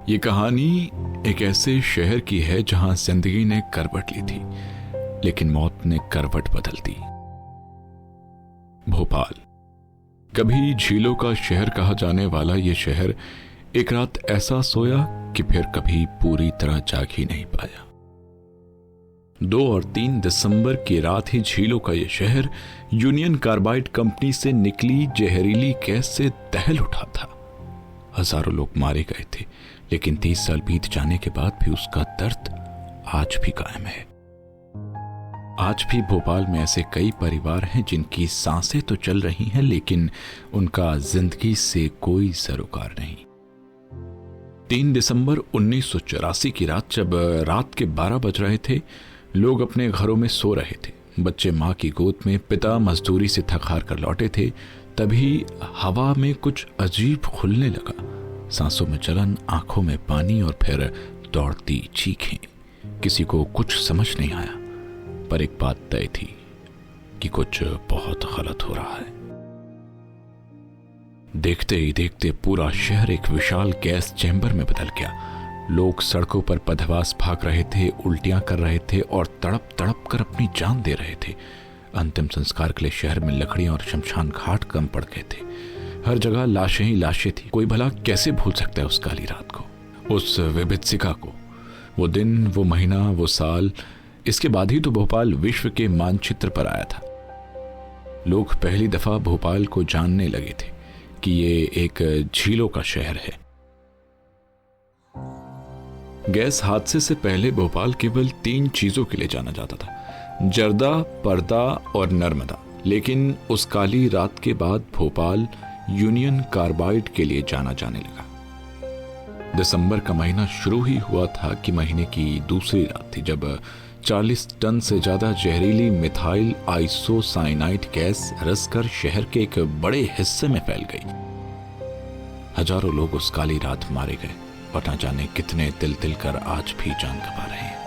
ये कहानी एक ऐसे शहर की है जहां जिंदगी ने करवट ली थी, लेकिन मौत ने करवट बदल दी। भोपाल, कभी झीलों का शहर कहा जाने वाला यह शहर एक रात ऐसा सोया कि फिर कभी पूरी तरह जाग ही नहीं पाया। 2 और 3 दिसंबर की रात ही झीलों का यह शहर यूनियन कार्बाइड कंपनी से निकली जहरीली गैस से दहल उठा था। हजारों लोग मारे गए थे, लेकिन 30 साल बीत जाने के बाद भी उसका दर्द आज भी कायम है। आज भी भोपाल में ऐसे कई परिवार हैं जिनकी सांसें तो चल रही हैं, लेकिन उनका जिंदगी से कोई सरोकार नहीं। 3 दिसंबर 1984 की रात, जब रात के 12 बज रहे थे, लोग अपने घरों में सो रहे थे। बच्चे मां की गोद में, पिता मजदूरी से थक हार कर लौटे थे। तभी हवा में कुछ अजीब खुलने लगा। सांसों में जलन, आंखों में पानी और फिर दौड़ती चीखें। किसी को कुछ समझ नहीं आया, पर एक बात तय थी कि कुछ बहुत गलत हो रहा है। देखते ही देखते पूरा शहर एक विशाल गैस चैम्बर में बदल गया। लोग सड़कों पर पदवास भाग रहे थे, उल्टियां कर रहे थे और तड़प तड़प कर अपनी जान दे रहे थे। अंतिम संस्कार के लिए शहर में लकड़ियां और शमशान घाट कम पड़ गए थे। हर जगह लाशें ही लाशें थी। कोई भला कैसे भूल सकता है उस काली रात को, उस विभत्सिका को, वो दिन, वो महीना, वो साल। इसके बाद ही तो भोपाल विश्व के मानचित्र पर आया था। लोग पहली दफा भोपाल को जानने लगे थे कि ये एक झीलों का शहर है। गैस हादसे से पहले भोपाल केवल 3 चीजों के लिए जाना जाता था, जर्दा, पर्दा और नर्मदा। लेकिन उस काली रात के बाद भोपाल यूनियन कार्बाइड के लिए जाना जाने लगा। दिसंबर का महीना शुरू ही हुआ था कि महीने की दूसरी रात थी, जब 40 टन से ज्यादा जहरीली मिथाइल आइसोसाइनाइड गैस रसकर शहर के एक बड़े हिस्से में फैल गई। हजारों लोग उस काली रात मारे गए और न जाने कितने तिल तिल कर आज भी जान गंवा रहे हैं।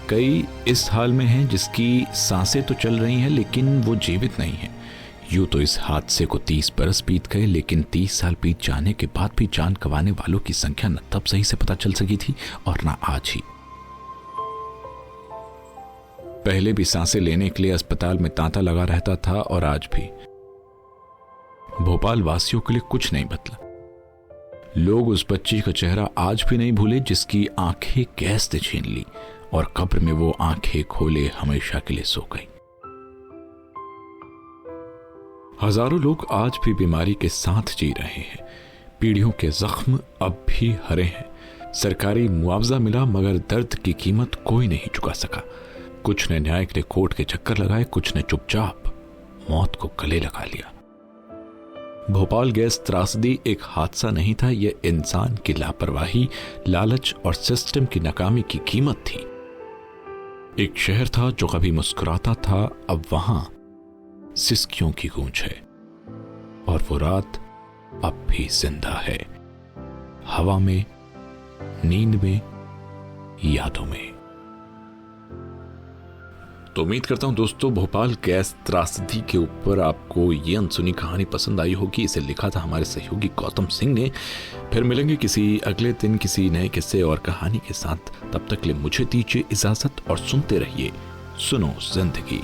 कई इस हाल में हैं जिसकी सांसें तो चल रही हैं, लेकिन वो जीवित नहीं है। यूं तो इस हादसे को 30 बरस बीत गए, लेकिन 30 साल बीत जाने के बाद भी जान गंवाने वालों की संख्या न तब सही से पता चल सकी थी और न आज ही। पहले भी सांसें लेने के लिए अस्पताल में तांता लगा रहता था और आज भी भोपाल वासियों के लिए कुछ नहीं बदला। लोग उस बच्ची का चेहरा आज भी नहीं भूले जिसकी आंखें गैस ने छीन ली और कब्र में वो आंखें खोले हमेशा के लिए सो गई। हजारों लोग आज भी बीमारी के साथ जी रहे हैं। पीढ़ियों के जख्म अब भी हरे हैं। सरकारी मुआवजा मिला, मगर दर्द की कीमत कोई नहीं चुका सका। कुछ ने न्याय के लिए कोर्ट के चक्कर लगाए, कुछ ने चुपचाप मौत को गले लगा लिया। भोपाल गैस त्रासदी एक हादसा नहीं था, यह इंसान की लापरवाही, लालच और सिस्टम की नाकामी की कीमत थी। एक शहर था जो कभी मुस्कुराता था, अब वहां सिसकियों की गूंज है, और वो रात अब भी जिंदा है, हवा में, नींद में, यादों में। तो उम्मीद करता हूं दोस्तों, भोपाल गैस त्रासदी के ऊपर आपको ये अनसुनी कहानी पसंद आई होगी। इसे लिखा था हमारे सहयोगी गौतम सिंह ने। फिर मिलेंगे किसी अगले दिन किसी नए किस्से और कहानी के साथ। तब तक के लिए मुझे दीजिए इजाजत और सुनते रहिए सुनो जिंदगी।